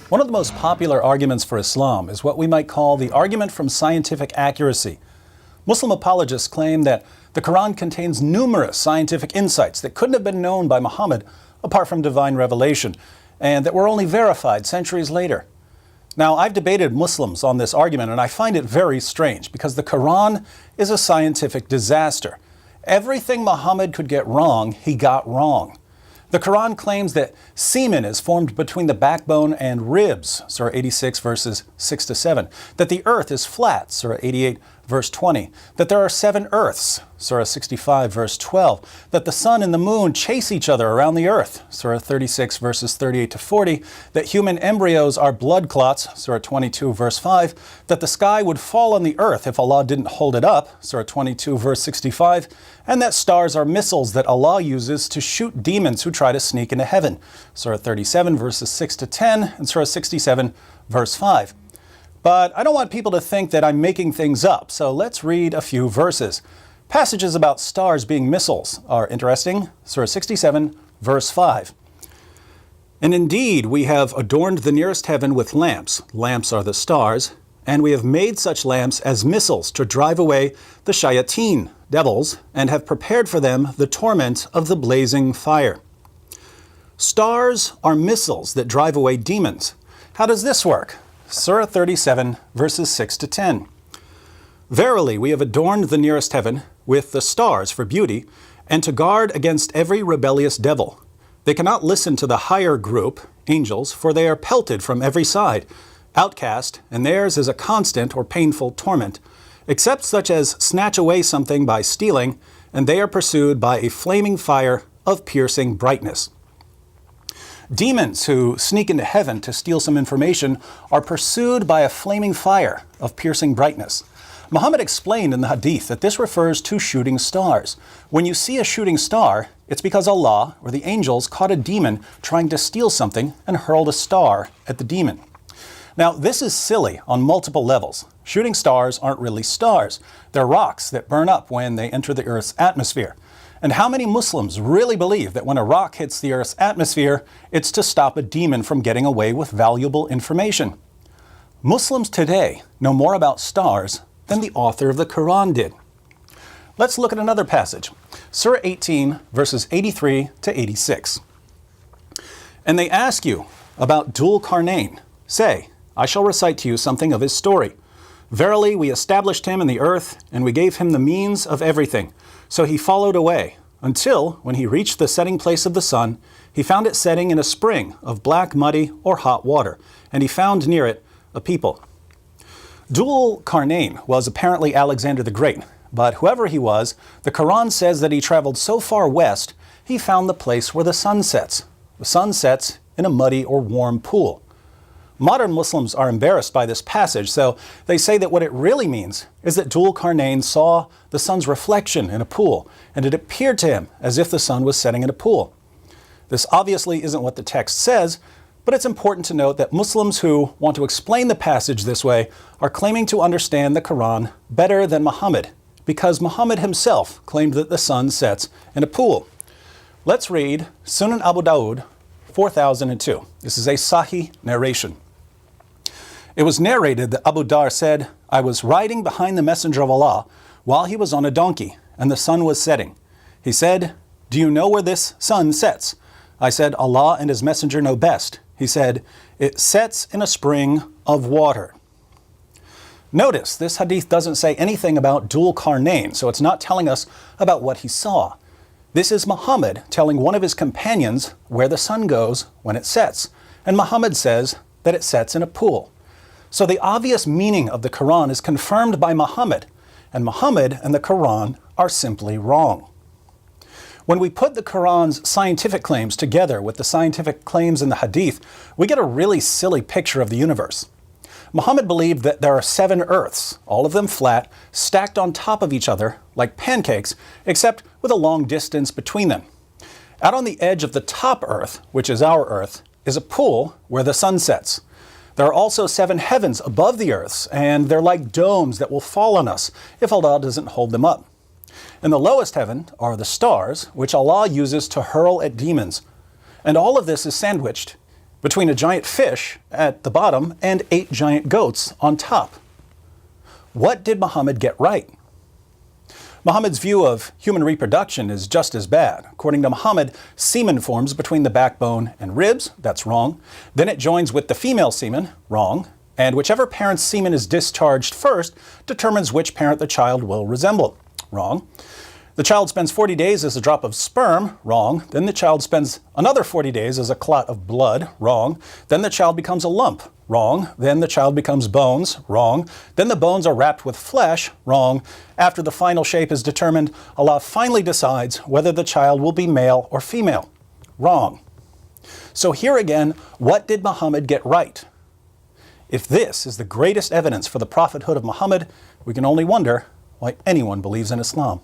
One of the most popular arguments for Islam is what we might call the argument from scientific accuracy. Muslim apologists claim that the Quran contains numerous scientific insights that couldn't have been known by Muhammad apart from divine revelation, and that were only verified centuries later. Now, I've debated Muslims on this argument, and I find it very strange because the Quran is a scientific disaster. Everything Muhammad could get wrong, he got wrong. The Quran claims that semen is formed between the backbone and ribs, Surah 86 verses 6 to 7. That the earth is flat, Surah 88 verse 20. That there are 7 earths, Surah 65 verse 12. That the sun and the moon chase each other around the earth, Surah 36 verses 38 to 40. That human embryos are blood clots, Surah 22 verse 5. That the sky would fall on the earth if Allah didn't hold it up, Surah 22 verse 65. And that stars are missiles that Allah uses to shoot demons who try to sneak into heaven, Surah 37 verses 6 to 10 and Surah 67 verse 5. But I don't want people to think that I'm making things up, so let's read a few verses. Passages about stars being missiles are interesting. Surah 67 verse 5. And indeed we have adorned the nearest heaven with lamps. Lamps are the stars. And we have made such lamps as missiles to drive away the shayateen, devils, and have prepared for them the torment of the blazing fire. Stars are missiles that drive away demons. How does this work? Surah 37, verses 6 to 10. Verily, we have adorned the nearest heaven with the stars for beauty, and to guard against every rebellious devil. They cannot listen to the higher group, angels, for they are pelted from every side, outcast, and theirs is a constant or painful torment, except such as snatch away something by stealing, and they are pursued by a flaming fire of piercing brightness. Demons who sneak into heaven to steal some information are pursued by a flaming fire of piercing brightness. Muhammad explained in the hadith that this refers to shooting stars. When you see a shooting star, it's because Allah or the angels caught a demon trying to steal something and hurled a star at the demon. Now, this is silly on multiple levels. Shooting stars aren't really stars. They're rocks that burn up when they enter the Earth's atmosphere. And how many Muslims really believe that when a rock hits the Earth's atmosphere, it's to stop a demon from getting away with valuable information? Muslims today know more about stars than the author of the Quran did. Let's look at another passage. Surah 18, verses 83 to 86. And they ask you about Dhul Qarnayn. Say, I shall recite to you something of his story. Verily, we established him in the earth, and we gave him the means of everything. So he followed away, until, when he reached the setting place of the sun, he found it setting in a spring of black, muddy, or hot water, and he found near it a people. Dhul Qarnayn was apparently Alexander the Great, but whoever he was, the Quran says that he traveled so far west, he found the place where the sun sets. The sun sets in a muddy or warm pool. Modern Muslims are embarrassed by this passage, so they say that what it really means is that Dhul Qarnayn saw the sun's reflection in a pool, and it appeared to him as if the sun was setting in a pool. This obviously isn't what the text says, but it's important to note that Muslims who want to explain the passage this way are claiming to understand the Quran better than Muhammad, because Muhammad himself claimed that the sun sets in a pool. Let's read Sunan Abu Dawud 4002. This is a Sahih narration. It was narrated that Abu Dar said, I was riding behind the Messenger of Allah while he was on a donkey, and the sun was setting. He said, do you know where this sun sets? I said, Allah and his Messenger know best. He said, it sets in a spring of water. Notice, this hadith doesn't say anything about Dhul Qarnayn, so it's not telling us about what he saw. This is Muhammad telling one of his companions where the sun goes when it sets, and Muhammad says that it sets in a pool. So the obvious meaning of the Quran is confirmed by Muhammad, and Muhammad and the Quran are simply wrong. When we put the Quran's scientific claims together with the scientific claims in the Hadith, we get a really silly picture of the universe. Muhammad believed that there are 7 earths, all of them flat, stacked on top of each other like pancakes, except with a long distance between them. Out on the edge of the top earth, which is our earth, is a pool where the sun sets. There are also 7 heavens above the earths, and they're like domes that will fall on us if Allah doesn't hold them up. In the lowest heaven are the stars, which Allah uses to hurl at demons. And all of this is sandwiched between a giant fish at the bottom and 8 giant goats on top. What did Muhammad get right? Muhammad's view of human reproduction is just as bad. According to Muhammad, semen forms between the backbone and ribs. That's wrong. Then it joins with the female semen. Wrong. And whichever parent's semen is discharged first determines which parent the child will resemble. Wrong. The child spends 40 days as a drop of sperm. Wrong. Then the child spends another 40 days as a clot of blood. Wrong. Then the child becomes a lump. Wrong. Then the child becomes bones. Wrong. Then the bones are wrapped with flesh. Wrong. After the final shape is determined, Allah finally decides whether the child will be male or female. Wrong. So here again, what did Muhammad get right? If this is the greatest evidence for the prophethood of Muhammad, we can only wonder why anyone believes in Islam.